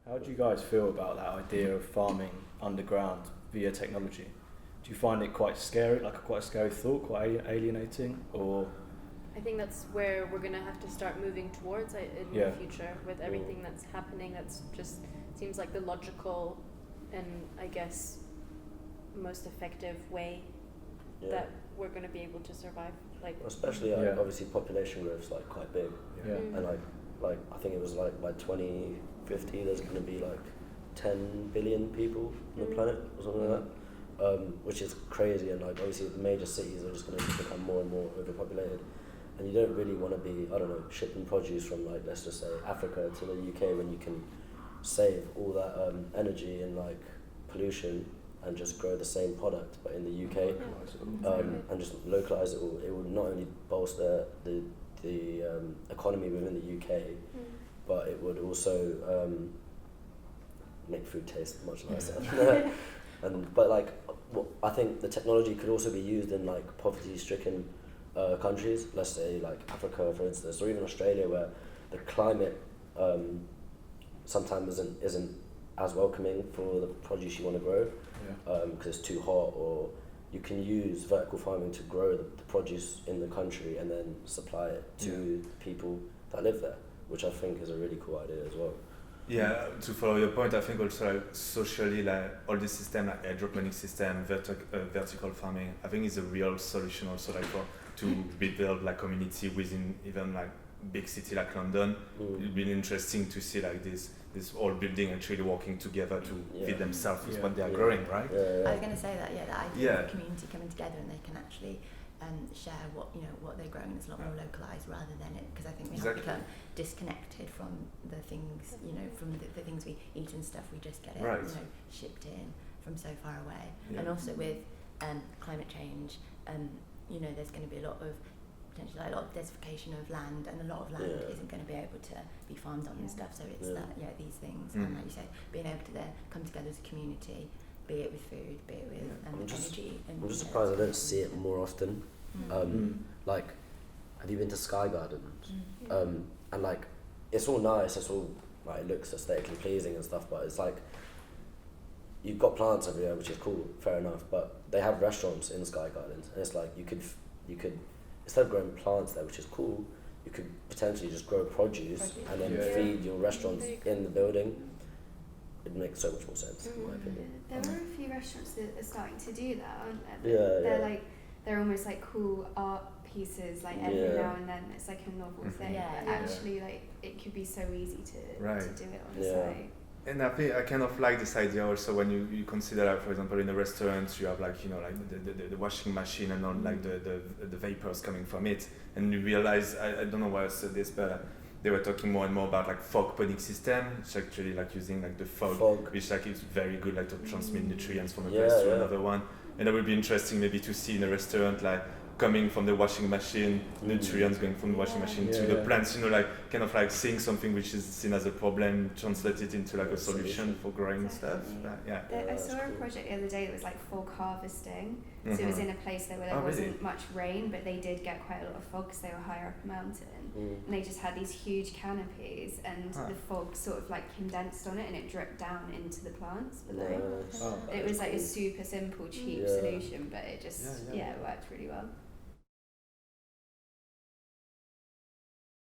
How do you guys feel about that idea of farming underground via technology? Do you find it quite scary, like quite a scary thought, quite alienating, or? I think that's where we're going to have to start moving towards in the future with everything that's happening. That's just seems like the logical and I guess most effective way that we're going to be able to survive. Like, especially obviously population growth is like quite big, and like I think it was like by 2050 there's going to be like 10 billion people on the planet or something like that, which is crazy. And like obviously the major cities are just going to become more and more overpopulated. And you don't really want to be, I don't know, shipping produce from like, let's just say Africa to the UK when you can save all that energy and like pollution and just grow the same product but in the UK, and just localize it all. It would not only bolster the economy within the UK, but it would also make food taste much nicer. But like, I think the technology could also be used in like poverty-stricken countries, let's say like Africa for instance, or even Australia, where the climate sometimes isn't as welcoming for the produce you want to grow, because it's too hot. Or you can use vertical farming to grow the produce in the country and then supply it to people that live there, which I think is a really cool idea as well. Yeah, to follow your point, I think also like socially, like all the system, like hydroponic system, vertical farming, I think is a real solution also, like to build like community within even like big city like London. It'd be interesting to see like this whole building actually working together to feed themselves with what they are growing, right? I was going to say that, the idea of community coming together and they can actually share what they're growing is a lot more localised rather than it, because I think we have become disconnected from the things, from the things we eat and stuff. We just get it shipped in from so far away, and also with climate change, there's going to be potentially a lot of desertification of land, and a lot of land isn't going to be able to be farmed on and stuff. So it's these things, and like you said, being able to then come together as a community, be it with food, be it with energy. I'm just surprised I don't see it more often. Like, have you been to Sky Gardens? And like, it's all nice, it's all like, it looks aesthetically pleasing and stuff, but it's like, you've got plants everywhere, which is cool, fair enough, but they have restaurants in Sky Gardens, and it's like, you could instead of growing plants there, which is cool, you could potentially just grow produce and then feed your restaurants in the building. It makes so much more sense, in my opinion. There are a few restaurants that are starting to do that, aren't there? They're almost like cool art pieces, like every now and then it's like a novel thing, but actually like it could be so easy to do it on the site. And I think I kind of like this idea also when you consider, like, for example, in a restaurant you have like the washing machine and all like the vapors coming from it, and you realize, I don't know why I said this, but they were talking more and more about like fog ponic system. It's actually like using like the fog, which like is very good like to transmit nutrients from a place to another one. And it would be interesting maybe to see in a restaurant like coming from the washing machine, nutrients going from the washing machine to the plants, like kind of like seeing something which is seen as a problem, translate it into like a solution for growing stuff. I saw a project the other day that was like fog harvesting. So it was in a place where there wasn't much rain, but they did get quite a lot of fog because they were higher up a mountain. And they just had these huge canopies, and the fog sort of like condensed on it and it dripped down into the plants below. It was like a super simple, cheap solution, but it just it worked really well.